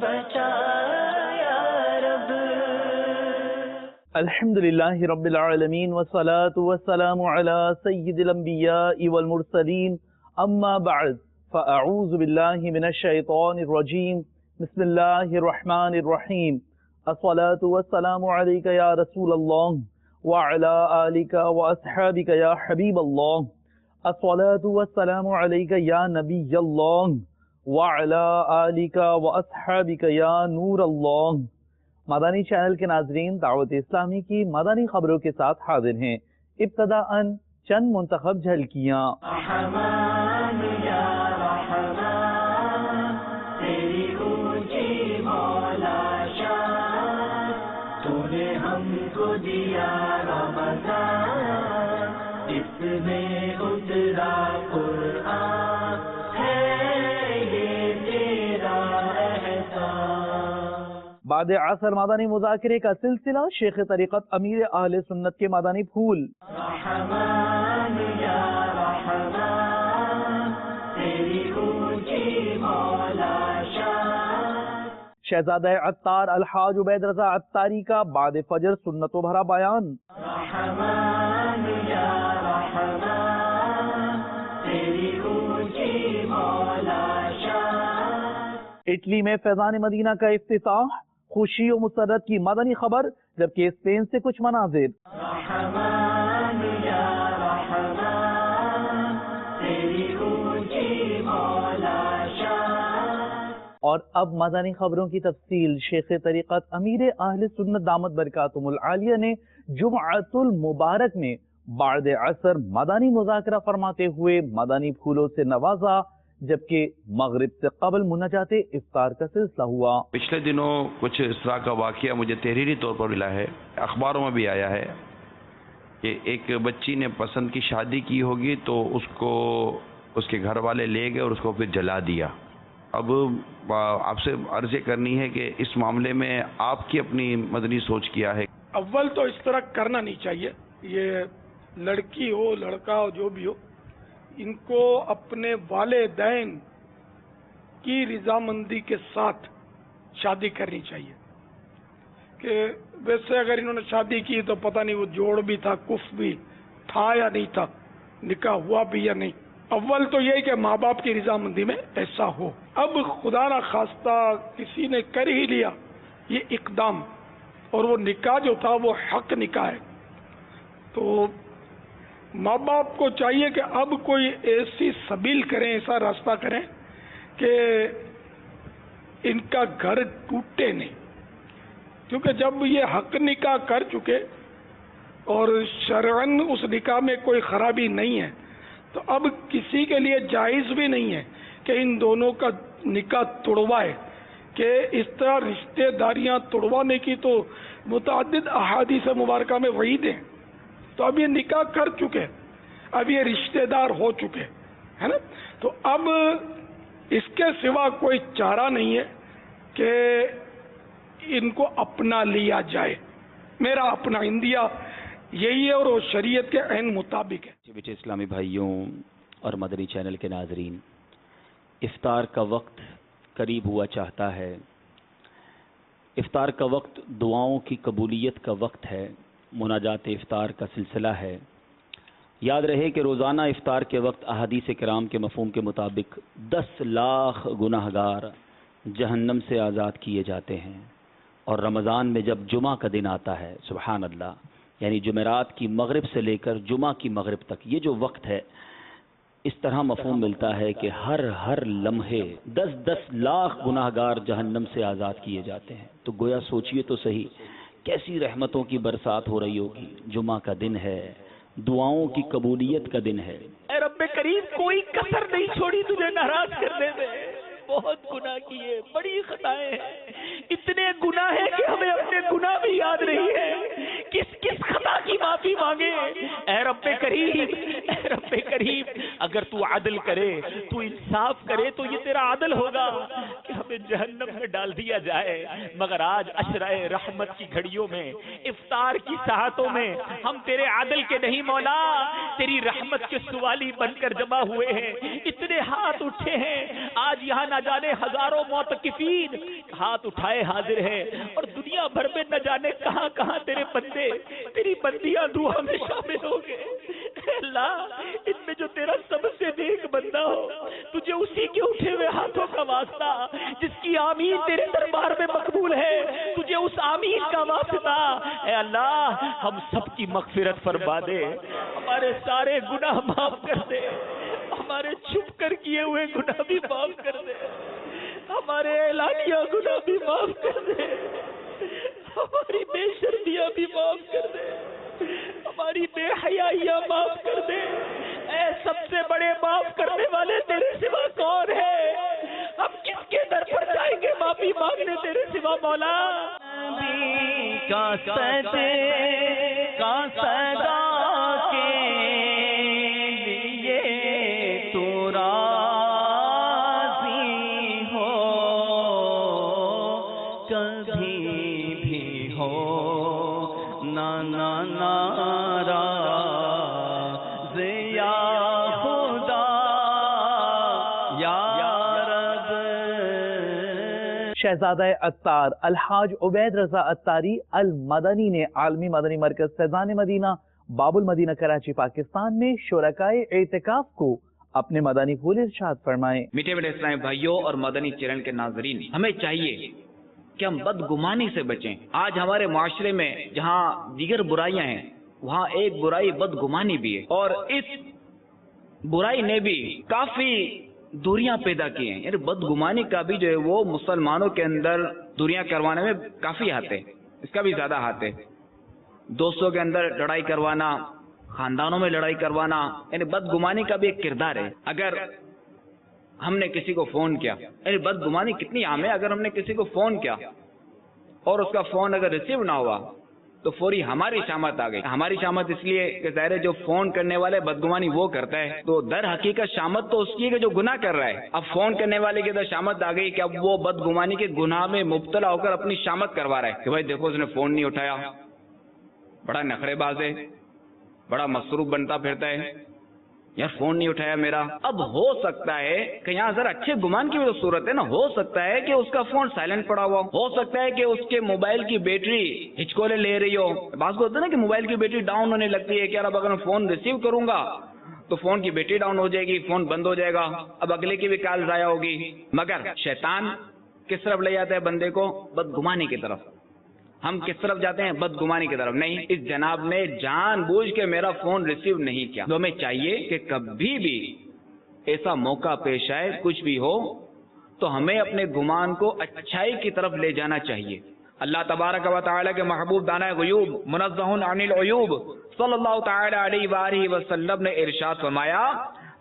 بچا یا رب۔ الحمدللہ رب العالمین والصلاة والسلام علی سید الانبیاء والمرسلین، اما بعد فاعوذ باللہ من الشیطان الرجیم، بسم اللہ الرحمن الرحیم۔ الصلاة والسلام علیک یا رسول اللہ وعلی آلک واصحابک یا حبیب اللہ۔ الصلاة والسلام علیک یا نبی اللہ وعلی آلک واصحابک یا نور اللہ۔ مدنی چینل کے ناظرین، دعوت اسلامی کی مدنی خبروں کے ساتھ حاضر ہیں۔ ابتداءً چند منتخب جھلکیاں۔ رحمان یا رحمان، تیری اونچی مولا شان، تو نے ہم کو دیا رمضان، اس میں اترا قرآن، ہے یہ تیرا احسان۔ بعد عصر مدنی مذاکرے کا سلسلہ، شیخ طریقت امیر اہل سنت کے مدنی پھول۔ رحمان یا رحمان، تیری اونچی مولا شان۔ شہزادہ عطار الحاج عبید رضا عطاری کا بعد فجر سنت و بھرا بیان۔ رحمان یا رحمان، تیری اونچی مولا شان۔ اٹلی میں فیضان مدینہ کا افتتاح، خوشی و مسرت کی مدنی خبر، جبکہ اسپین سے کچھ مناظر۔ رحمان یا رحمان، تیری اونچی مولا شان۔ اور اب مدنی خبروں کی تفصیل۔ شیخ طریقت امیر اہل سنت دامت برکاتہم العالیہ نے جمعۃ المبارک میں بعد عصر مدنی مذاکرہ فرماتے ہوئے مدنی پھولوں سے نوازا، جبکہ مغرب سے قبل مناجات افطار کا سلسلہ ہوا۔ پچھلے دنوں کچھ اس طرح کا واقعہ مجھے تحریری طور پر ملا ہے، اخباروں میں بھی آیا ہے کہ ایک بچی نے پسند کی شادی کی ہوگی تو اس کو اس کے گھر والے لے گئے اور اس کو پھر جلا دیا۔ اب آپ سے عرض کرنی ہے کہ اس معاملے میں آپ کی اپنی مدنی سوچ کیا ہے؟ اول تو اس طرح کرنا نہیں چاہیے، یہ لڑکی ہو لڑکا ہو جو بھی ہو، ان کو اپنے والدین کی رضامندی کے ساتھ شادی کرنی چاہیے۔ کہ ویسے اگر انہوں نے شادی کی تو پتہ نہیں وہ جوڑ بھی تھا، کف بھی تھا یا نہیں تھا، نکاح ہوا بھی یا نہیں۔ اول تو یہ کہ ماں باپ کی رضامندی میں ایسا ہو۔ اب خدا نہ خواستہ کسی نے کر ہی لیا یہ اقدام، اور وہ نکاح جو تھا وہ حق نکاح ہے، تو ماں باپ کو چاہیے کہ اب کوئی ایسی سبیل کریں، ایسا راستہ کریں کہ ان کا گھر ٹوٹے نہیں، کیونکہ جب یہ حق نکاح کر چکے اور شرعاً اس نکاح میں کوئی خرابی نہیں ہے، تو اب کسی کے لیے جائز بھی نہیں ہے کہ ان دونوں کا نکاح توڑوائے۔ کہ اس طرح رشتہ داریاں توڑوانے کی تو متعدد احادیث مبارکہ میں وعید ہیں۔ تو اب یہ نکاح کر چکے، اب یہ رشتہ دار ہو چکے ہے نا، تو اب اس کے سوا کوئی چارہ نہیں ہے کہ ان کو اپنا لیا جائے۔ میرا اپنا انڈیا یہی ہے اور وہ شریعت کے عین مطابق ہے۔ بیٹے اسلامی بھائیوں اور مدنی چینل کے ناظرین، افطار کا وقت قریب ہوا چاہتا ہے۔ افطار کا وقت دعاؤں کی قبولیت کا وقت ہے، مناجات افطار کا سلسلہ ہے۔ یاد رہے کہ روزانہ افطار کے وقت احادیث کرام کے مفہوم کے مطابق 10 لاکھ گناہ گار جہنم سے آزاد کیے جاتے ہیں، اور رمضان میں جب جمعہ کا دن آتا ہے، سبحان اللہ، یعنی جمعرات کی مغرب سے لے کر جمعہ کی مغرب تک یہ جو وقت ہے، اس طرح مفہوم ملتا ہے کہ ہر لمحے 10 لاکھ گناہ گار جہنم سے آزاد کیے جاتے ہیں۔ تو گویا سوچئے تو صحیح کیسی رحمتوں کی برسات ہو رہی ہوگی۔ جمعہ کا دن ہے، دعاؤں کی قبولیت کا دن ہے۔ اے رب کریم، کوئی کسر نہیں چھوڑی تجھے ناراض کرنے میں۔ بہت گناہ کیے، بڑی خطائیں ہیں، اتنے گناہ ہیں کہ ہمیں اپنے گناہ بھی یاد نہیں ہے۔ کس خطا کی معافی مانگے؟ اے رب کریم، اے رب کریم، اگر تو عدل کرے، تو انصاف کرے تو یہ تیرا عدل ہوگا کہ ہمیں جہنم میں ڈال دیا جائے۔ مگر آج عشرۂ رحمت کی گھڑیوں میں، افطار کی ساعتوں میں ہم تیرے عدل کے نہیں مولا، تیری رحمت کے سوالی بن کر جمع ہوئے ہیں۔ اتنے ہاتھ اٹھے ہیں آج یہاں، نہ جانے ہزاروں معتکفین ہاتھ اٹھائے حاضر ہیں، اور دنیا بھر میں نہ جانے کہاں کہاں تیرے بندے، تیری بندیاں دعا میں شامل ہو گئے۔ اے اللہ، ان میں جو تیرا سب سے نیک بندہ ہو، تجھے اسی کے اٹھے ہوئے ہاتھوں کا واسطہ، جس کی آمین تیرے دربار میں مقبول ہے، تجھے اس آمین کا واسطہ، اے اللہ ہم سب کی مغفرت فرما دے، ہمارے سارے گناہ معاف کر دے، ہمارے چھپ کر کیے ہوئے گناہ بھی معاف کر دے، ہمارے اعلانیہ گناہ بھی معاف کر دے، ہماری بے شرمیاں بھی معاف کر دے، ہماری بے حیائیاں معاف کر دے۔ اے سب سے بڑے معاف کرنے والے تیرے سوا کون ہے؟ ہم کس کے در پر جائیں گے معافی مانگنے تیرے سوا مولا؟ کا صدا کے لیے تو راضی ہو، کبھی بھی ہو ناراض یا خدا یا رب۔ شہزادہ عطار الحاج عبید رضا عطاری المدنی نے عالمی مدنی مرکز فیضان مدینہ باب المدینہ کراچی پاکستان میں شرکائے اعتکاف کو اپنے مدنی پھول ارشاد فرمائے۔ میٹھے میٹھے اسلامی بھائیوں اور مدنی چینل کے ناظرین، ہمیں چاہیے کہ ہم بدگمانی سے بچیں۔ آج ہمارے معاشرے میں جہاں دیگر برائیاں ہیں، وہاں ایک برائی بدگمانی بھی ہے، اور اس برائی نے بھی کافی دوریاں پیدا کی ہیں۔ یعنی بدگمانی کا بھی جو ہے وہ مسلمانوں کے اندر دوریاں کروانے میں کافی ہاتھ ہے، اس کا بھی زیادہ ہاتھ ہے۔ دوستوں کے اندر لڑائی کروانا، خاندانوں میں لڑائی کروانا، یعنی بدگمانی کا بھی ایک کردار ہے۔ اگر ہم نے کسی کو فون کیا، یعنی بدگمانی کتنی عام ہے، اگر ہم نے کسی کو فون کیا اور اس کا فون اگر ریسیو نہ ہوا تو فوری ہماری شامت آ گئی۔ ہماری شامت اس لیے کہ ظاہر ہے جو فون کرنے والے بدگمانی وہ کرتا ہے، تو در حقیقت شامت تو اس کی ہے کہ جو گناہ کر رہا ہے۔ اب فون کرنے والے کے اندر شامت آ گئی کہ اب وہ بدگمانی کے گناہ میں مبتلا ہو کر اپنی شامت کروا رہا ہے کہ بھائی دیکھو اس نے فون نہیں اٹھایا، بڑا نخرے باز ہے، بڑا مصروف بنتا پھرتا ہے، یار فون نہیں اٹھایا میرا۔ اب ہو سکتا ہے کہ یہاں ذرا اچھے گمان کی بھی تو صورت ہے نا، ہو سکتا ہے کہ اس کا فون سائلنٹ پڑا ہوا ہو سکتا ہے کہ اس کے موبائل کی بیٹری ہچکولے لے رہی ہو۔ بعض کو ہوتا ہے نا کہ موبائل کی بیٹری ڈاؤن ہونے لگتی ہے کہ یار اب اگر میں فون ریسیو کروں گا تو فون کی بیٹری ڈاؤن ہو جائے گی، فون بند ہو جائے گا، اب اگلے کی بھی کال ضائع ہوگی۔ مگر شیطان کس طرف لے جاتا ہے بندے کو؟ بدگمانی کی طرف۔ ہم کس طرف جاتے ہیں؟ بدگمانی کی طرف۔ نہیں، اس جناب نے جان بوجھ کے میرا فون ریسیو نہیں کیا۔ تو ہمیں چاہیے کہ کبھی بھی ایسا موقع پیش آئے، کچھ بھی ہو، تو ہمیں اپنے گمان کو اچھائی کی طرف لے جانا چاہیے۔ اللہ تبارک و تعالی کے محبوب دانہ غیوب منزہ عن العیوب صلی اللہ تعالی علیہ وآلہ وسلم نے ارشاد فرمایا،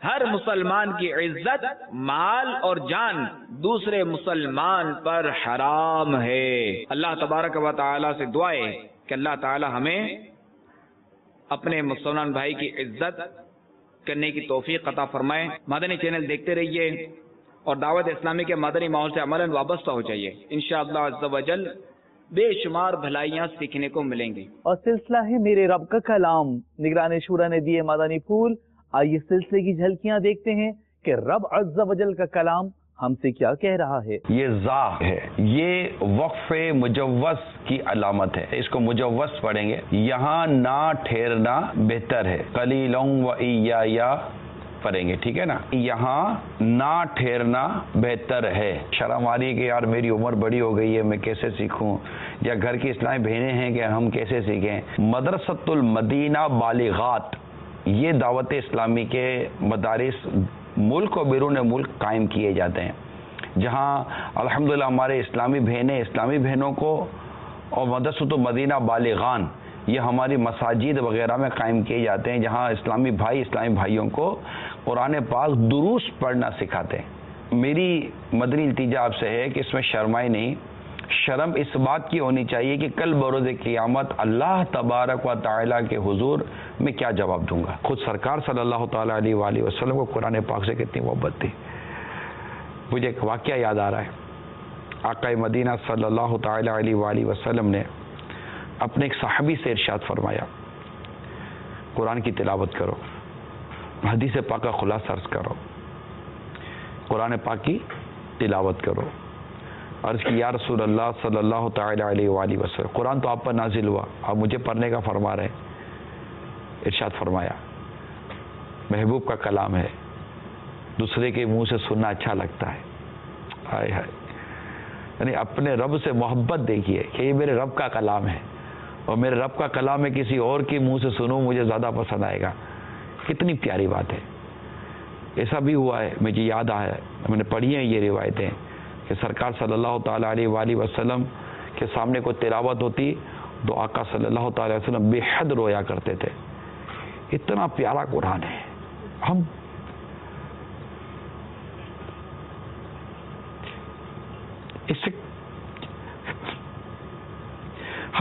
ہر مسلمان کی عزت، مال اور جان دوسرے مسلمان پر حرام ہے۔ اللہ تبارک و تعالی سے دعا ہے کہ اللہ تعالی ہمیں اپنے مسلمان بھائی کی عزت کرنے کی توفیق عطا فرمائے۔ مدنی چینل دیکھتے رہیے اور دعوت اسلامی کے مدنی ماحول سے عملاً وابستہ ہو جائیے، انشاءاللہ عز و جل بے شمار بھلائیاں سیکھنے کو ملیں گی۔ اور سلسلہ ہے میرے رب کا کلام، نگران شورا نے دیے مدنی پھول۔ آئیے سلسلے کی جھلکیاں دیکھتے ہیں کہ رب عز و جل کا کلام ہم سے کیا کہہ رہا ہے۔ یہ زا ہے، یہ وقف مجوز کی علامت ہے، اس کو مجوز پڑھیں گے۔ یہاں نہ ٹھہرنا بہتر ہے، قلیلاً و ایایا پڑھیں گے، ٹھیک ہے نا۔ یہاں نہ ٹھہرنا بہتر ہے۔ شرم آ رہی ہے کہ یار میری عمر بڑی ہو گئی ہے، میں کیسے سیکھوں، یا گھر کی اسلامی بہنیں ہیں کہ ہم کیسے سیکھیں۔ مدرسۃ المدینہ بالغات، یہ دعوت اسلامی کے مدارس ملک و بیرون ملک قائم کیے جاتے ہیں، جہاں الحمدللہ ہمارے اسلامی بہنوں کو، اور مدرسۃ المدینہ بالغان یہ ہماری مساجد وغیرہ میں قائم کیے جاتے ہیں، جہاں اسلامی بھائیوں کو قرآن پاک دروس پڑھنا سکھاتے ہیں۔ میری مدنی التجا آپ سے ہے کہ اس میں شرمائی نہیں، شرم اس بات کی ہونی چاہیے کہ کل بروز قیامت اللہ تبارک و تعالیٰ کے حضور میں کیا جواب دوں گا. خود سرکار صلی اللہ تعالیٰ علیہ وآلہ وسلم کو قرآن پاک سے کتنی محبت تھی. مجھے ایک واقعہ یاد آ رہا ہے. آقا مدینہ صلی اللہ تعالیٰ علیہ وآلہ وسلم نے اپنے ایک صحابی سے ارشاد فرمایا قرآن کی تلاوت کرو, حدیث پاک کا خلاصہ عرض کرو, قرآن پاک کی تلاوت کرو. عرض کی یا رسول اللہ صلی اللہ تعالیٰ علیہ وآلہ وسلم, قرآن تو آپ پر نازل ہوا, آپ مجھے پڑھنے کا فرما رہے ہیں. ارشاد فرمایا محبوب کا کلام ہے, دوسرے کے منہ سے سننا اچھا لگتا ہے. ہائے ہائے, یعنی اپنے رب سے محبت دیکھیے کہ یہ میرے رب کا کلام ہے اور میرے رب کا کلام ہے, کسی اور کے منہ سے سنوں مجھے زیادہ پسند آئے گا. کتنی پیاری بات ہے. ایسا بھی ہوا ہے, مجھے یاد آیا, میں نے پڑھی ہیں یہ روایتیں کہ سرکار صلی اللہ تعالیٰ علیہ وآلہ وسلم کے سامنے کوئی تلاوت ہوتی تو آقا صلی اللہ تعالیٰ علیہ وسلم بے حد رویا کرتے تھے. اتنا پیارا قرآن ہے. ہم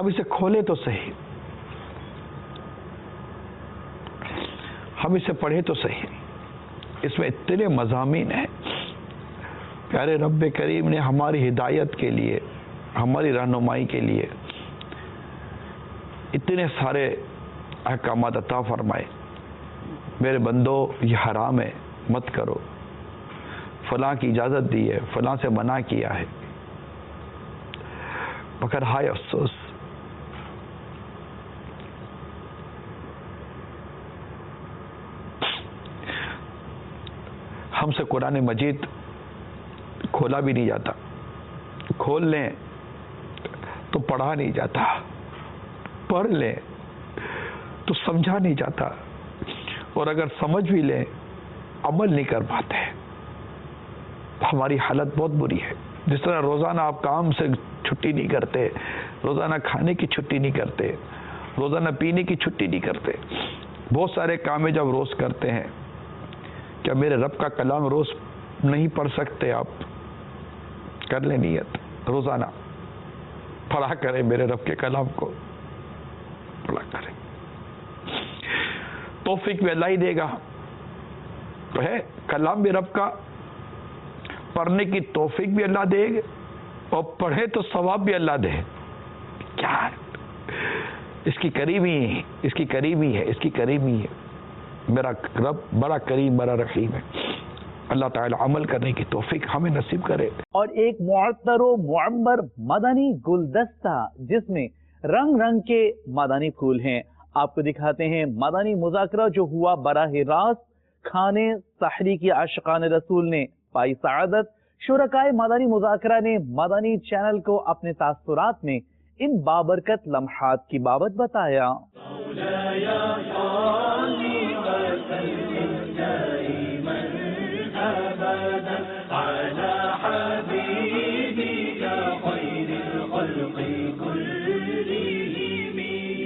اسے کھولے تو صحیح, ہم اسے پڑھے تو صحیح. اس میں اتنے مضامین ہیں. پیارے رب کریم نے ہماری ہدایت کے لیے, ہماری رہنمائی کے لیے اتنے سارے احکامات عطا فرمائے. میرے بندو یہ حرام ہے مت کرو, فلاں کی اجازت دی ہے, فلاں سے منع کیا ہے. مگر ہائے افسوس, ہم سے قرآن مجید کھولا بھی نہیں جاتا, کھول لیں تو پڑھا نہیں جاتا, پڑھ لیں تو سمجھا نہیں جاتا, اور اگر سمجھ بھی لیں عمل نہیں کر پاتے. ہماری حالت بہت بری ہے. جس طرح روزانہ آپ کام سے چھٹی نہیں کرتے, روزانہ کھانے کی چھٹی نہیں کرتے, روزانہ پینے کی چھٹی نہیں کرتے, بہت سارے کام جب روز کرتے ہیں, کیا میرے رب کا کلام روز نہیں پڑھ سکتے آپ؟ کر لیں نیت, روزانہ پڑھا کریں میرے رب کے کلام کو, پڑھا کریں. توفیق بھی اللہ ہی دے گا. تو ہے کلام بھی رب کا, پڑھنے کی توفیق بھی اللہ دے گا, اور پڑھے تو ثواب بھی اللہ دے. کیا اس کی کریمی ہے, اس کی کریمی ہے, اس کی کریمی ہے. میرا رب بڑا کریم بڑا رحیم ہے. اللہ تعالی عمل کرنے کی توفیق ہمیں نصیب کرے. اور ایک معطر و معمر مدنی گلدستہ جس میں رنگ رنگ کے مدنی پھول ہیں, آپ کو دکھاتے ہیں مدنی مذاکرہ جو ہوا براہ راست کھانے سحری کی عاشقان رسول نے پائی سعادت. شرکائے مدنی مذاکرہ نے مدنی چینل کو اپنے تاثرات میں ان بابرکت لمحات کی بابت بتایا.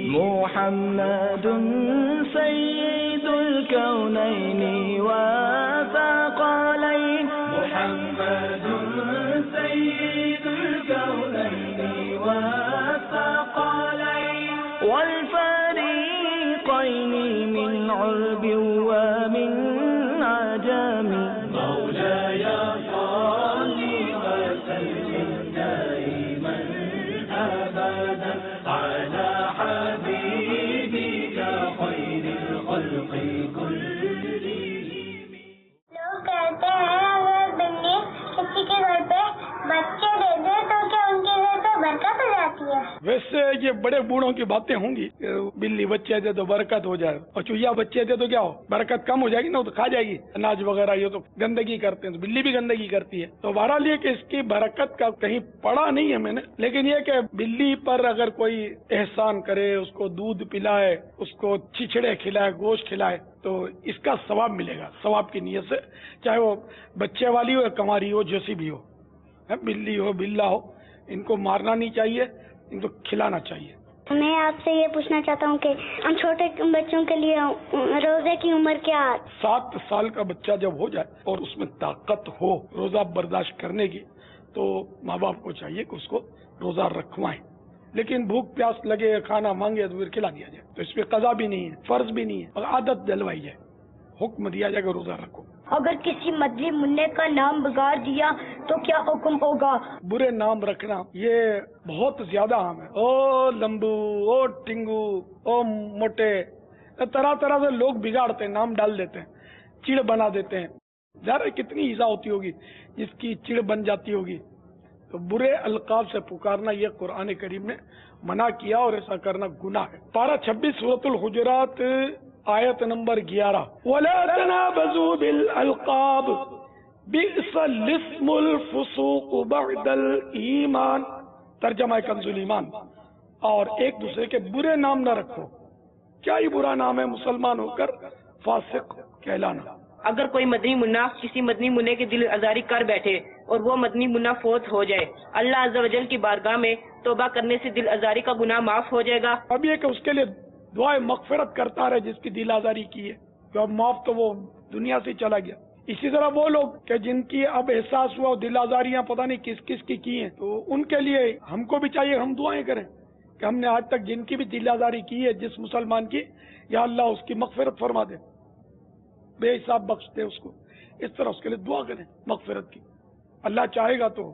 محمد سید الکونین والثقلین, محمد سید الکونین والثقلین, والفریقین من عرب ومن عجم. مولاي صل وسلم دائما ابدا على حبيبك خير الخلق كلهم. لوگ کہتے ہیں اگر بلی کسی کے گھر پہ بچے دے دے تو کیا ان کے گھر پہ برکت ہو جاتی ہے؟ ویسے یہ بڑے بوڑھوں کی باتیں ہوں گی, بلی بچے دے تو برکت ہو جائے, اور چوہیا بچے دے تو کیا ہو, برکت کم ہو جائے گی نا, تو کھا جائے گی اناج وغیرہ. یہ تو گندگی کرتے ہیں, تو بلی بھی گندگی کرتی ہے. تو بہرحال یہ کہ اس کی برکت کا کہیں پڑھا نہیں ہے میں نے, لیکن یہ کہ بلی پر اگر کوئی احسان کرے, اس کو دودھ پلائے, اس کو چچڑے کھلائے, گوشت کھلائے, تو اس کا ثواب ملے گا, ثواب کی نیت سے, چاہے وہ بچے والی ہو یا کماری ہو, جیسی بھی ہو, بلی ہو بلا ہو. ان کو مارنا نہیں چاہیے, ان کو کھلانا چاہیے. میں آپ سے یہ پوچھنا چاہتا ہوں کہ ہم چھوٹے بچوں کے لیے روزے کی عمر کیا؟ 7 سال کا بچہ جب ہو جائے اور اس میں طاقت ہو روزہ برداشت کرنے کی, تو ماں باپ کو چاہیے کہ اس کو روزہ رکھوائیں، لیکن بھوک پیاس لگے کھانا مانگے تو پھر کھلا دیا جائے، تو اس پہ قضا بھی نہیں ہے، فرض بھی نہیں ہے، اور عادت دلوائی جائے، حکم دیا جائے کہ روزہ رکھو۔ اگر کسی مدنی منع کا نام بگاڑ دیا تو کیا حکم ہوگا؟ برے نام رکھنا یہ بہت زیادہ عام ہے، او لمبو، او ٹنگو، او موٹے، طرح طرح سے لوگ بگاڑتے ہیں، نام ڈال دیتے ہیں، چڑ بنا دیتے ہیں۔ ظاہر کتنی ایزا ہوتی ہوگی جس کی چڑ بن جاتی ہوگی، تو برے القاب سے پکارنا یہ قرآن کریم نے منع کیا، اور ایسا کرنا گناہ ہے۔ پارہ 26 سورۃ الحجرات آیت نمبر 11، وَلَا تَنَابَزُوا بِالْأَلْقَابِ بِئْسَ الِاسْمُ الْفُسُوقُ بَعْدَ الْإِيمَانِ، ترجمہ کنز الایمان، اور ایک دوسرے کے برے نام نہ رکھو۔ کیا ہی برا نام ہے مسلمان ہو کر فاسق کہلانا۔ اگر کوئی مدنی منا کسی مدنی منع کی دل آزاری کر بیٹھے اور وہ مدنی منا فوت ہو جائے، اللہ عز و جل کی بارگاہ میں توبہ کرنے سے دل آزاری کا گناہ معاف ہو جائے گا۔ اب یہ کہ اس کے لیے دعائیں مغفرت کرتا رہے جس کی دل آزاری کی ہے، تو اب معاف تو وہ دنیا سے چلا گیا۔ اسی طرح وہ لوگ کہ جن کی اب احساس ہوا دل آزاریاں پتہ نہیں کس کس کی ہیں، تو ان کے لیے ہم کو بھی چاہیے ہم دعائیں کریں کہ ہم نے آج تک جن کی بھی دل آزاری کی ہے جس مسلمان کی، یا اللہ اس کی مغفرت فرما دے، بے حساب بخش دے اس کو۔ اس طرح اس کے لیے دعا کریں مغفرت کی، اللہ چاہے گا تو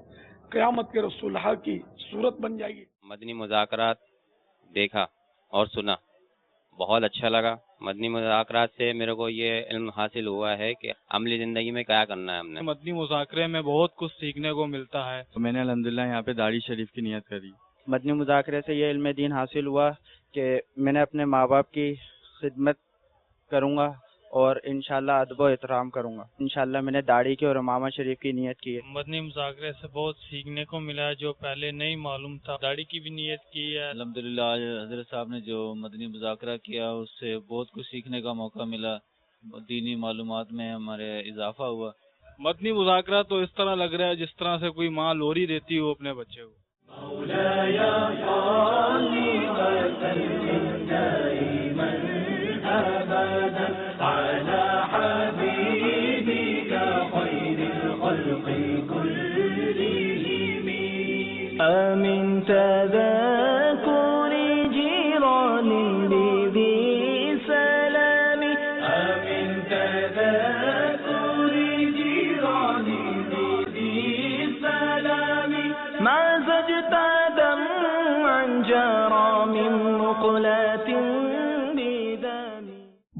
قیامت کے رسول حق کی صورت بن جائے گی۔ مدنی مذاکرات دیکھا اور سنا، بہت اچھا لگا۔ مدنی مذاکرات سے میرے کو یہ علم حاصل ہوا ہے کہ عملی زندگی میں کیا کرنا ہے ہم نے۔ مدنی مذاکرے میں بہت کچھ سیکھنے کو ملتا ہے۔ تو میں نے الحمدللہ یہاں پہ داڑھی شریف کی نیت کری۔ مدنی مذاکرے سے یہ علم دین حاصل ہوا کہ میں نے اپنے ماں باپ کی خدمت کروں گا اور انشاءاللہ ادب و احترام کروں گا۔ انشاءاللہ میں نے داڑھی کی اور امامہ شریف کی نیت کی ہے۔ مدنی مذاکرے سے بہت سیکھنے کو ملا ہے جو پہلے نہیں معلوم تھا۔ داڑھی کی بھی نیت کی ہے۔ الحمدللہ آج حضرت صاحب نے جو مدنی مذاکرہ کیا اس سے بہت کچھ سیکھنے کا موقع ملا، دینی معلومات میں ہمارے اضافہ ہوا۔ مدنی مذاکرہ تو اس طرح لگ رہا ہے جس طرح سے کوئی ماں لوری دیتی ہو اپنے بچے کو۔ مولاي صل وسلم دائما ابدا على حبيبك خير الخلق كلهم آمن تذاكر جيران بذي سلام آمن تذاكر جيران بذي سلام ما زجت دمعا جرى من مقلات بدم۔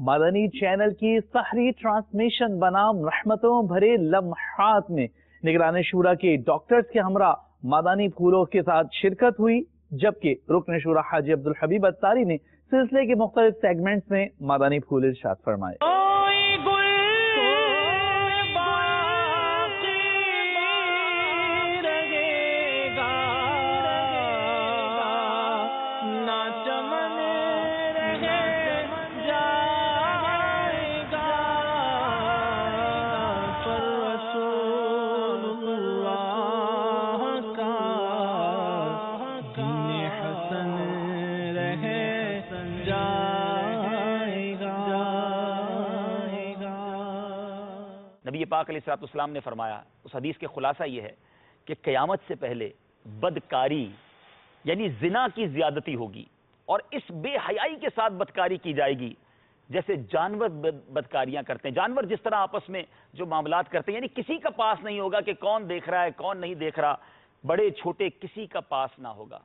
مدنی چینل کی سحری ٹرانسمیشن بنام رحمتوں بھرے لمحات میں نگران شورا کے ڈاکٹرز کے ہمراہ مدنی پھولوں کے ساتھ شرکت ہوئی، جبکہ رکن شورا حاجی عبدالحبیب اتاری نے سلسلے کے مختلف سیگمنٹس میں مدنی پھول ارشاد فرمائے۔ نبی پاک علیہ الصلوۃ والسلام نے فرمایا، اس حدیث کے خلاصہ یہ ہے کہ قیامت سے پہلے بدکاری یعنی زنا کی زیادتی ہوگی، اور اس بے حیائی کے ساتھ بدکاری کی جائے گی جیسے جانور بدکاریاں کرتے ہیں۔ جانور جس طرح آپس میں جو معاملات کرتے ہیں، یعنی کسی کا پاس نہیں ہوگا کہ کون دیکھ رہا ہے کون نہیں دیکھ رہا، بڑے چھوٹے کسی کا پاس نہ ہوگا۔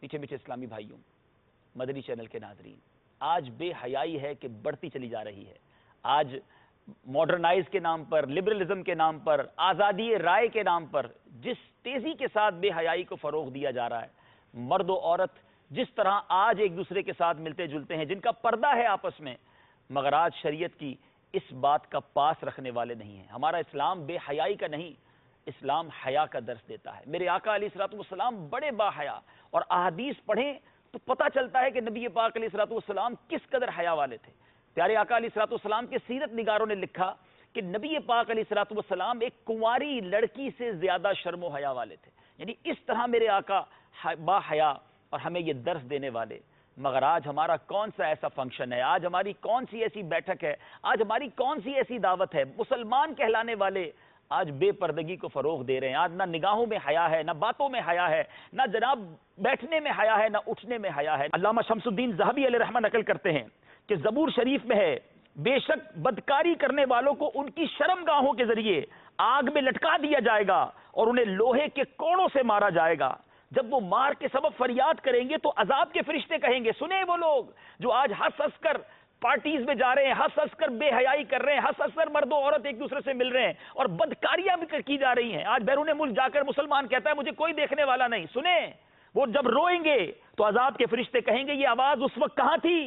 میٹھے میٹھے اسلامی بھائیوں، مدنی چینل کے ناظرین، آج بے حیائی ہے کہ بڑھتی چلی جا رہی ہے۔ آج ماڈرنائز کے نام پر، لبرلزم کے نام پر، آزادی رائے کے نام پر جس تیزی کے ساتھ بے حیائی کو فروغ دیا جا رہا ہے، مرد و عورت جس طرح آج ایک دوسرے کے ساتھ ملتے جلتے ہیں، جن کا پردہ ہے آپس میں، مگر آج شریعت کی اس بات کا پاس رکھنے والے نہیں ہیں۔ ہمارا اسلام بے حیائی کا نہیں، اسلام حیا کا درس دیتا ہے۔ میرے آقا علیہ الصلوۃ والسلام بڑے با حیا، اور احادیث پڑھیں تو پتہ چلتا ہے کہ نبی پاک علیہ الصلوۃ والسلام کس قدر حیا والے تھے۔ پیارے آقا علیہ الصلوۃ والسلام کے سیرت نگاروں نے لکھا کہ نبی پاک علیہ الصلوۃ والسلام ایک کنواری لڑکی سے زیادہ شرم و حیا والے تھے۔ یعنی اس طرح میرے آقا با حیا اور ہمیں یہ درس دینے والے۔ مگر آج ہمارا کون سا ایسا فنکشن ہے، آج ہماری کون سی ایسی بیٹھک ہے، آج ہماری کون سی ایسی دعوت ہے، مسلمان کہلانے والے آج بے پردگی کو فروغ دے رہے ہیں. آج نہ نگاہوں میں حیا ہے، نہ باتوں میں حیا ہے، نہ جناب بیٹھنے میں حیا ہے، نہ اٹھنے میں حیا ہے. علامہ شمس الدین ذہبی علیہ رحمہ نقل کرتے ہیں کہ زبور شریف میں ہے بے شک بدکاری کرنے والوں کو ان کی شرمگاہوں کے ذریعے آگ میں لٹکا دیا جائے گا اور انہیں لوہے کے کوڑوں سے مارا جائے گا. جب وہ مار کے سبب فریاد کریں گے تو عذاب کے فرشتے کہیں گے سنیں وہ لوگ جو آج ہنس ہنس کر پارٹیز میں جا رہے ہیں، ہنس ہنس کر بے حیائی کر رہے ہیں، ہنس ہنس کر مرد و عورت ایک دوسرے سے مل رہے ہیں اور بدکاریاں بھی کی جا رہی ہیں. آج بیرون ملک جا کر مسلمان کہتا ہے مجھے کوئی دیکھنے والا نہیں. سنیں وہ جب روئیں گے تو عذاب کے فرشتے کہیں گے یہ آواز اس وقت کہاں تھی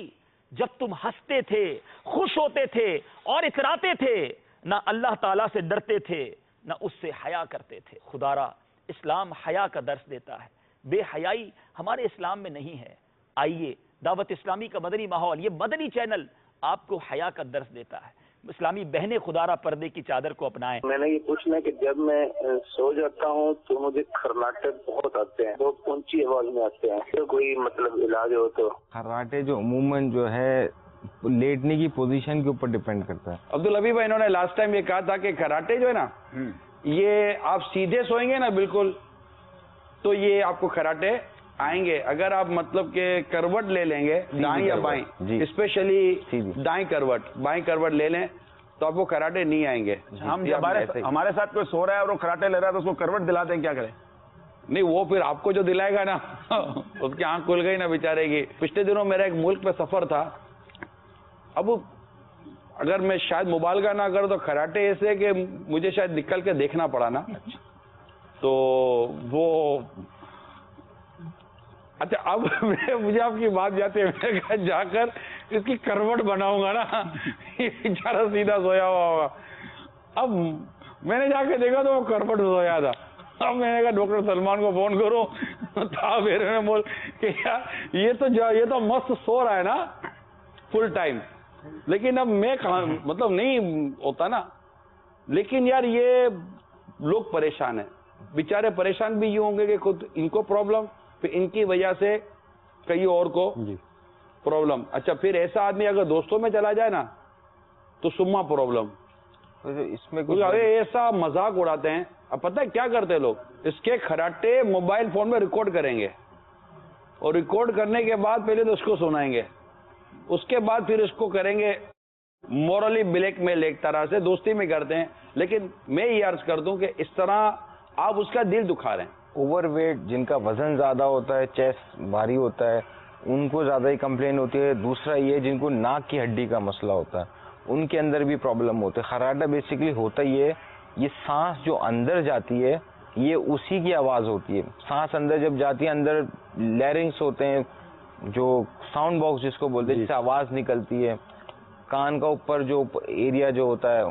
جب تم ہنستے تھے، خوش ہوتے تھے اور اتراتے تھے، نہ اللہ تعالیٰ سے ڈرتے تھے نہ اس سے حیا کرتے تھے. خدارا اسلام حیا کا درس دیتا ہے، بے حیائی ہمارے اسلام میں نہیں ہے. آئیے دعوت اسلامی کا مدنی ماحول، یہ مدنی چینل آپ کو حیا کا درس دیتا ہے. اسلامی بہنیں خدارا پردے کی چادر کو اپنائیں. میں نے یہ پوچھنا ہے کہ جب میں سو جاتا ہوں تو مجھے خرناٹے بہت آتے ہیں، بہت اونچی آواز میں آتے ہیں، تو کوئی مطلب علاج ہو تو؟ خرناٹے جو عموماً جو ہے لیٹنے کی پوزیشن کے اوپر ڈیپینڈ کرتا ہے. عبدالحبیب بھائی انہوں نے لاسٹ ٹائم یہ کہا تھا کہ کراٹے جو ہے نا یہ آپ سیدھے سوئیں گے نا بالکل تو یہ آپ کو کراٹے آئیں گے. اگر آپ مطلب کہ کروٹ لے لیں گے دائیں یا بائیں، اسپیشلی دائیں کروٹ لے لیں تو آپ کو کراٹے نہیں آئیں گے. ہم ہمارے ساتھ کوئی سو رہا ہے اور وہ کراٹے لے رہا ہے تو اس کو کروٹ دلاتے ہیں، کیا کریں؟ نہیں وہ پھر آپ کو جو دلائے گا نا اس کی آنکھ کھل گئی نا بیچارے کی. پچھلے دنوں میرا ایک ملک پہ سفر تھا. اب اگر میں شاید مبالغہ نہ کروں تو کراٹے ایسے کہ مجھے شاید نکل کے دیکھنا پڑا نا تو وہ اچھا اب مجھے آپ کی بات جاتے ہیں جا کر اس کی کروٹ بناؤں گا نا یہ بیچارہ سیدھا سویا ہوا ہوگا. اب میں نے جا کے دیکھا تو وہ کروٹ سویا تھا. اب میں نے کہا ڈاکٹر سلمان کو فون کروں تھا میرے میں بول کہ یار یہ تو مست سو رہا ہے نا فل ٹائم، لیکن اب میں مطلب نہیں ہوتا نا. لیکن یار یہ لوگ پریشان ہیں بیچارے. پریشان بھی یہ ہوں گے کہ خود ان کو پرابلم، پھر ان کی وجہ سے کئی اور کو پرابلم. اچھا پھر ایسا آدمی اگر دوستوں میں چلا جائے نا تو سما پرابلم. اس میں ایسا مذاق اڑاتے ہیں. اب پتہ ہے کیا کرتے لوگ، اس کے کراٹے موبائل فون میں ریکارڈ کریں گے اور ریکارڈ کرنے کے بعد پہلے تو اس کو سنائیں گے، اس کے بعد پھر اس کو کریں گے مورلی بلیک میل. ایک طرح سے دوستی میں کرتے ہیں. لیکن میں یہ عرض کر دوں کہ اس طرح آپ اس کا دل دکھا رہے ہیں. اوور ویٹ جن کا وزن زیادہ ہوتا ہے، چیسٹ بھاری ہوتا ہے، ان کو زیادہ ہی کمپلین ہوتی ہے. دوسرا یہ جن کو ناک کی ہڈی کا مسئلہ ہوتا ہے ان کے اندر بھی پرابلم ہوتے ہے. خراٹا بیسیکلی ہوتا یہ سانس جو اندر جاتی ہے یہ اسی کی آواز ہوتی ہے. سانس اندر جب جاتی ہے اندر لیرنگس ہوتے ہیں جو ساؤنڈ باکس جس کو بولتے ہیں، جس سے آواز نکلتی ہے. کان کا اوپر جو ایریا جو ہوتا ہے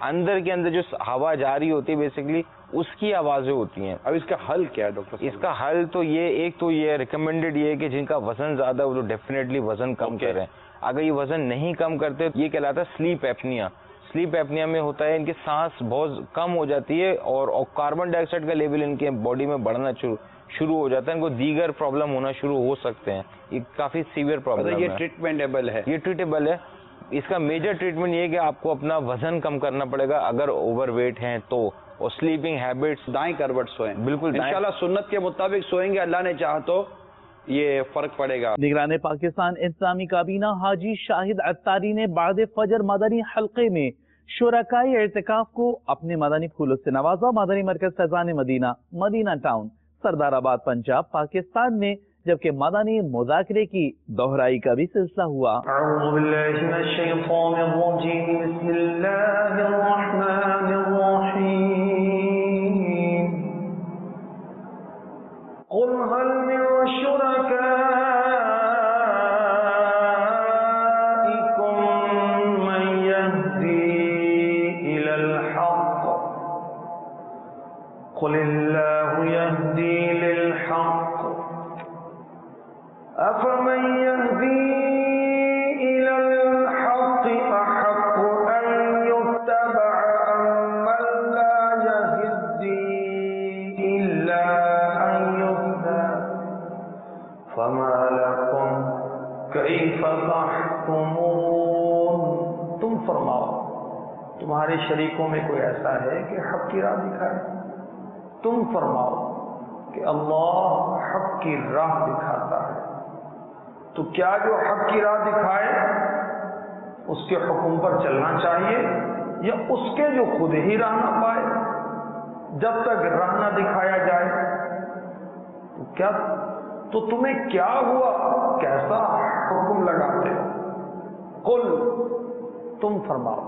اندر کے اندر جو ہوا جاری ہوتی ہے بیسیکلی اس کی آوازیں ہوتی ہیں. اب اس کا حل کیا ہے ڈاکٹر؟ اس کا حل تو ایک تو یہ ریکمینڈڈ یہ ہے کہ جن کا وزن زیادہ ہے وہ تو ڈیفینیٹلی وزن کم کریں. اگر یہ وزن نہیں کم کرتے یہ کہلاتا ہے سلیپ ایپنیا. سلیپ ایپنیا میں ہوتا ہے ان کی سانس بہت کم ہو جاتی ہے اور کاربن ڈائی آکسائڈ کا لیول ان کے باڈی میں بڑھنا شروع ہو جاتا ہے. ان کو دیگر پرابلم ہونا شروع ہو سکتے ہیں. یہ کافی سیویئر پرابلم ہے. یہ ٹریٹمنٹیبل ہے. یہ ٹریٹیبل ہے. اس کا میجر ٹریٹمنٹ یہ ہے کہ آپ کو اپنا وزن کم کرنا پڑے گا اگر اوور ویٹ ہیں تو. اور سلیپنگ ہیبٹس دائیں کروٹ سوئیں. بالکل انشاءاللہ سنت کے مطابق سوئیں گے، اللہ نے چاہا تو یہ فرق پڑے گا. نگران پاکستان اسلامی کابینہ حاجی شاہد عطاری نے بعد فجر مدنی حلقے میں شرکائی اعتکاف کو اپنے مدنی پھولوں سے نوازا. مدنی مرکز فیضان مدینہ مدینہ ٹاؤن سردار آباد پنجاب پاکستان میں جبکہ مدنی مذاکرے کی دہرائی کا بھی سلسلہ ہوا. اعوذ باللہ من الشیطان الرجیم. بسم اللہ الرحمن الرحیم. قل هل من شرکائکم من یهدی الى الحق قل اللہ یهدی للحق أفمن يهدي إلى الحق أحق أن يتبع أمن لا يهدي إلا أن يهدى فما لكم كيف تحكمون. تم فرماؤ تمہارے شریکوں میں کوئی ایسا ہے کہ حق کی راہ دکھائے؟ تم فرماؤ کہ اللہ حق کی راہ دکھاتا ہے۔ تو کیا جو حق کی راہ دکھائے اس کے حکم پر چلنا چاہیے، یا اس کے جو خود ہی راہ نہ پائے جب تک راہ نہ دکھایا جائے؟ تو تمہیں کیا ہوا، کیسا حکم لگاتے ہو؟ قل، تم فرماؤ،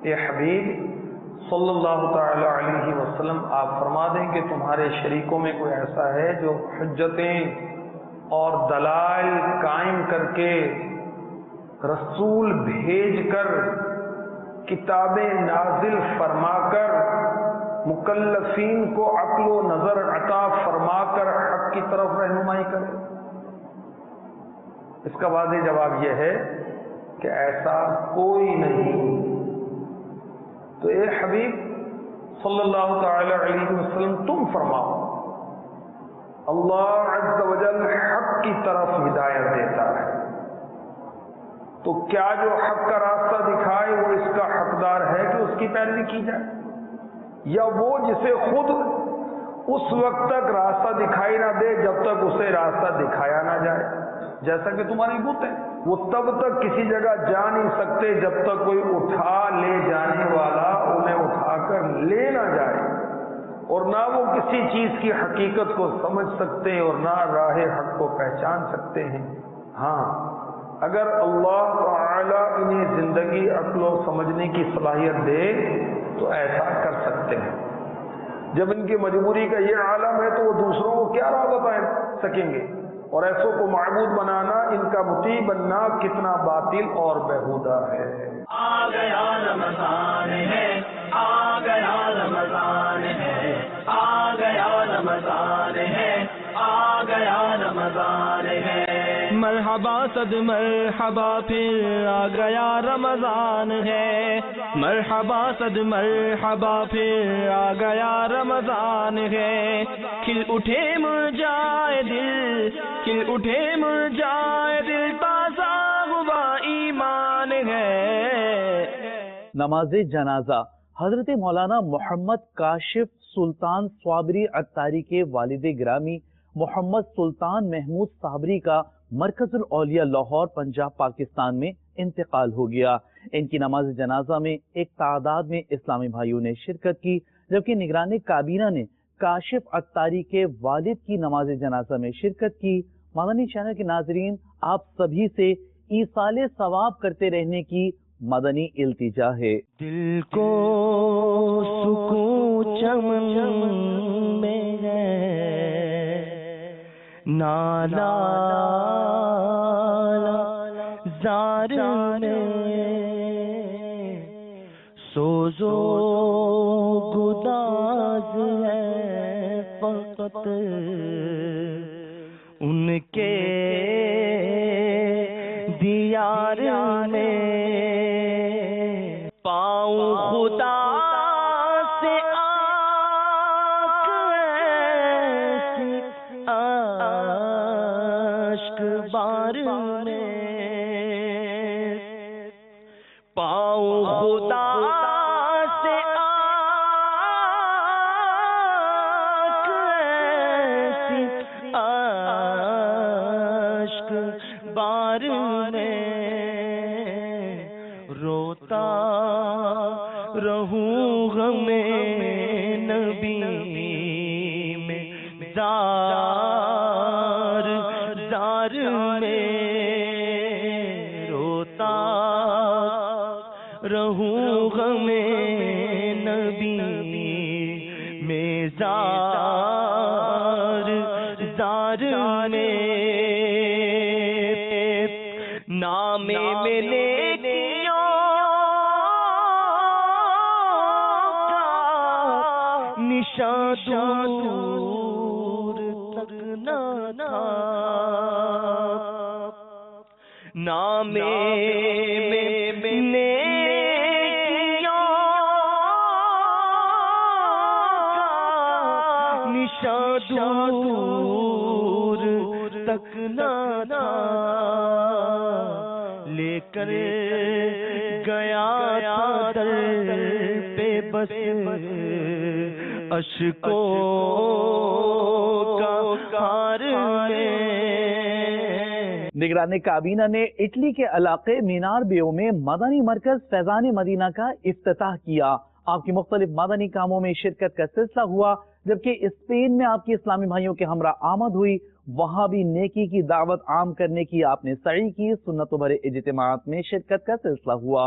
اے حبیب صلی اللہ تعالی علیہ وسلم آپ فرما دیں کہ تمہارے شریکوں میں کوئی ایسا ہے جو حجتیں اور دلائل قائم کر کے، رسول بھیج کر، کتابیں نازل فرما کر، مکلفین کو عقل و نظر عطا فرما کر حق کی طرف رہنمائی کرے؟ اس کا واضح جواب یہ ہے کہ ایسا کوئی نہیں۔ تو اے حبیب صلی اللہ تعالی علیہ وسلم تم فرماؤ، اللہ عز و جل حق کی طرف ہدایت دیتا ہے، تو کیا جو حق کا راستہ دکھائے وہ اس کا حقدار ہے کہ اس کی پیروی کی جائے، یا وہ جسے خود اس وقت تک راستہ دکھائی نہ دے جب تک اسے راستہ دکھایا نہ جائے؟ جیسا کہ تمہاری بت ہے، وہ تب تک کسی جگہ جا نہیں سکتے جب تک کوئی اٹھا لے جانے والا انہیں اٹھا کر لے نہ جائے، اور نہ وہ کسی چیز کی حقیقت کو سمجھ سکتے اور نہ راہ حق کو پہچان سکتے ہیں۔ ہاں، اگر اللہ تعالی انہیں زندگی، عقل و سمجھنے کی صلاحیت دے تو ایسا کر سکتے ہیں۔ جب ان کی مجبوری کا یہ عالم ہے تو وہ دوسروں کو کیا راہ بتا سکیں گے؟ اور ایسوں کو معبود بنانا، ان کا مطیع بننا کتنا باطل اور بیہودہ ہے۔ آ گیا رمضان ہے، آ گیا رمضان ہے، آ گیا رمضان ہے، آ گیا رمضان ہے۔ مرحبا صد مرحبا پھر آ گیا رمضان ہے، مرحبا صد مرحبا پھر آ گیا رمضان ہے۔ کھل اٹھے مرجائے دل، کھل اٹھے مرجائے دل، تازہ ہوا ایمان ہے۔ نماز جنازہ حضرت مولانا محمد کاشف سلطان صابری عطاری کے والد گرامی محمد سلطان محمود صابری کا مرکز الاولیاء لاہور پنجاب پاکستان میں انتقال ہو گیا۔ ان کی نماز جنازہ میں ایک تعداد میں اسلامی بھائیوں نے شرکت کی، جبکہ نگران کابینہ نے کاشف عطاری کے والد کی نماز جنازہ میں شرکت کی۔ مدنی چینل کے ناظرین، آپ سبھی سے ایصال ثواب کرتے رہنے کی مدنی التجا ہے۔ دل کو سکون چمن میں ہے، نالا زار میں سوزو گداز ہے فقط ان کے دیار میں، پاؤں خدا سے آنکھ ایسی اشک بار میں، پاؤں خدا سے آنکھ ایسی اشک بار میں، روتا رہوں غم نبی میں، زار زار میں روتا رہوں غم نبی میں، زار زار میں، نام میں نیکیوں کا نشاں دور تک نہ تھا، نام میں نیکیوں کا نشاں دور تک نہ تھا، لے کر گیا تھا در بس اشکوں کا ہار میں۔ نگران کابینہ نے اٹلی کے علاقے مینار بیو میں مدنی مرکز فیضان مدینہ کا افتتاح کیا۔ آپ کی مختلف مدنی کاموں میں شرکت کا سلسلہ ہوا، جبکہ اسپین میں آپ کی اسلامی بھائیوں کے ہمراہ آمد ہوئی، وہاں بھی نیکی کی دعوت عام کرنے کی آپ نے سعی کی۔ سنتوں بھرے اجتماعات میں شرکت کا سلسلہ ہوا۔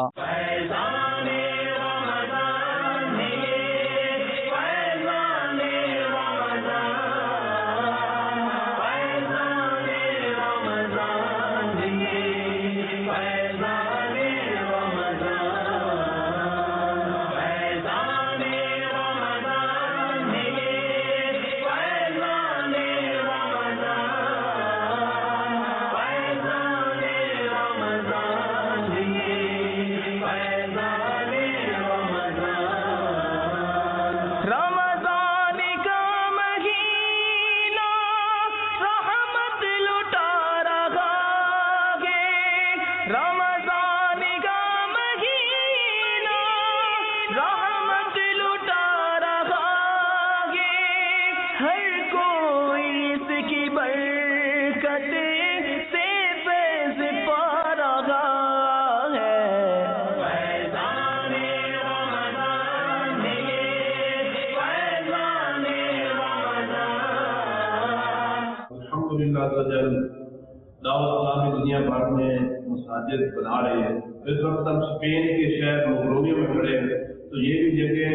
دعوت اسلامی دنیا بھر میں مساجد بنا رہی ہے۔ اس وقت ہم اسپین کے شہر لوگرونیو میں کھڑے ہیں، تو یہ بھی جگہ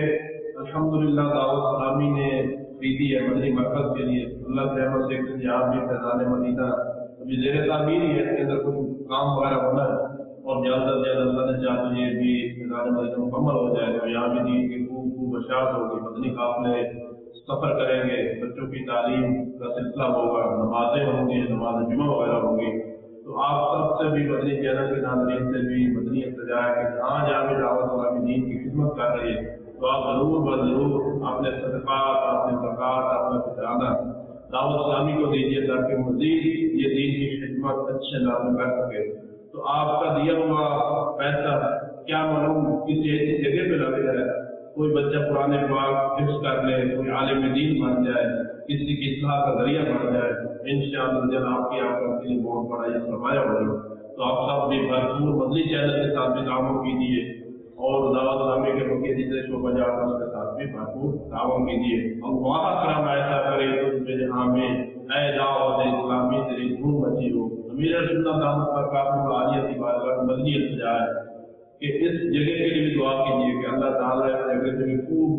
الحمدللہ دعوت اسلامی نے خریدی ہے مدنی مرکز کے لیے۔ اللہ کے رحمت سے یہاں بھی فیضان مدینہ ابھی زیر تعمیر ہی ہے، اس کے اندر کچھ کام وغیرہ ہونا ہے، اور جلد از جلد اللہ نے چاہا تو یہ بھی فیضان مدینہ مکمل ہو جائے گا۔ یہاں بھی دین کی خوب بشارت ہوگی، مدنی قافلے سفر کریں گے، بچوں کی تعلیم کا سلسلہ ہوگا، نمازیں ہوں گی، نماز جمعہ وغیرہ ہوگی۔ تو آپ سب سے بھی مدنی چینل کے ناظرین سے بھی مدنی التجا ہے کہ جہاں جہاں بھی دعوت اسلامی دین کی خدمت کر رہی ہے، تو آپ ضرور ضرور اپنے صدقات، اپنے زکوٰۃ، اپنا فطرانہ دعوت اسلامی کو دیجیے، تاکہ مزید یہ دین کی خدمت اچھے انداز میں کر سکے۔ تو آپ کا دیا ہوا پیسہ کیا معلوم کسی ایسی جگہ پہ لگ جائے، کوئی بچہ قرآن پاک حفظ کر لے، کوئی عالم دین بن جائے، کسی کی اصلاح کا ذریعہ بن جائے، انشاءاللہ جب آپ کی آپ کے لیے بہت بڑا یہ سرمایہ ہوگا۔ تو آپ سب بھی بھرپور مدنی چینل کے ساتھ بھی تعاون کیجیے، اور دعوت اسلامی کے مرکزی شعبہ جات اس کے ساتھ بھی بھرپور تعاون کیجیے۔ اللہ اکرم ایسا کرے تو جہاں میں اے دعوت اسلامی تیری دھوم مچی ہو۔ امیر سنت دامت برکاتہ العالیہ کی بارگاہ میں مدنی التجا ہے کہ اس جگہ کے لیے بھی دعا کیجیے کہ اللہ تعالیٰ اس جگہ سے بھی خوب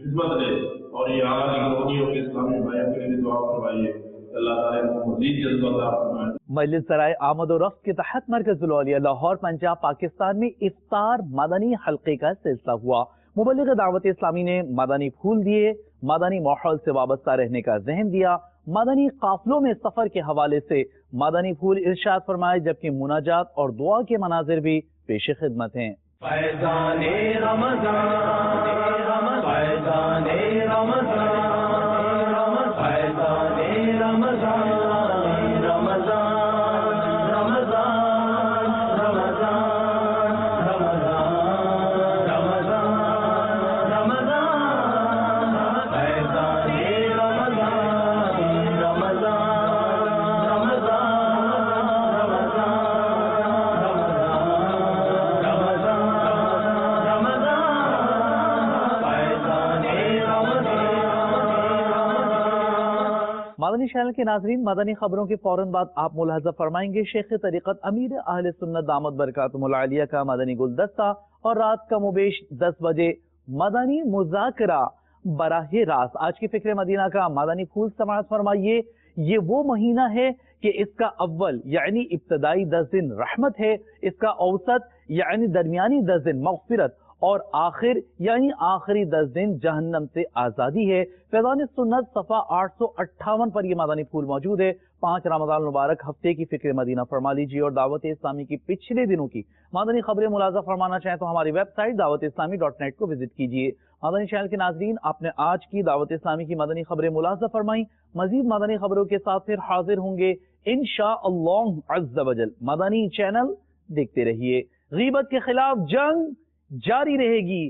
خدمت دے، اور یہاں لوگوں کے اسلامی بھائیوں کے لیے بھی دعا کروائیے، اللہ تعالیٰ کو مزید جذبہ عطا فرمائے۔ مجلس سرائے آمد و رفت کے تحت مرکز الاولیاء لاہور پنجاب پاکستان میں افطار مدنی حلقے کا سلسلہ ہوا۔ مبلغ دعوت اسلامی نے مدنی پھول دیے، مدنی ماحول سے وابستہ رہنے کا ذہن دیا، مدنی قافلوں میں سفر کے حوالے سے مدنی پھول ارشاد فرمائے، جبکہ مناجات اور دعا کے مناظر بھی پیش خدمت ہیں۔ فیضان رمضان فیضان رمضان فیضان رمضان مدنی چینل کے ناظرین، مدنی خبروں کے فوراً بعد آپ ملاحظہ فرمائیں گے شیخ طریقت امیر اہل سنت دامت برکاتہم العالیہ کا مدنی گلدستہ، اور رات کا مبیش 10 بجے مدنی مذاکرہ براہ راست۔ آج کی فکر مدینہ کا مدنی پھول سماعت فرمائیے۔ یہ وہ مہینہ ہے کہ اس کا اول یعنی ابتدائی 10 دن رحمت ہے، اس کا اوسط یعنی درمیانی 10 دن مغفرت، اور آخر یعنی آخری 10 دن جہنم سے آزادی ہے۔ فیضان سنت صفحہ 858 پر یہ مدنی پھول موجود ہے۔ 5 رمضان المبارک ہفتے کی فکر مدینہ فرما لیجیے، اور دعوت اسلامی کی پچھلے دنوں کی مدنی خبریں ملاحظہ فرمانا چاہیں تو ہماری ویب سائٹ dawatIslami.net کو وزٹ کیجیے۔ مدنی چینل کے ناظرین، آپ نے آج کی دعوت اسلامی کی مدنی خبریں ملاحظہ فرمائیں۔ مزید مدنی خبروں کے ساتھ پھر حاضر ہوں گے انشاءاللہ عز و جل۔ مدنی چینل دیکھتے رہیے۔ غیبت کے خلاف جنگ جاری رہے گی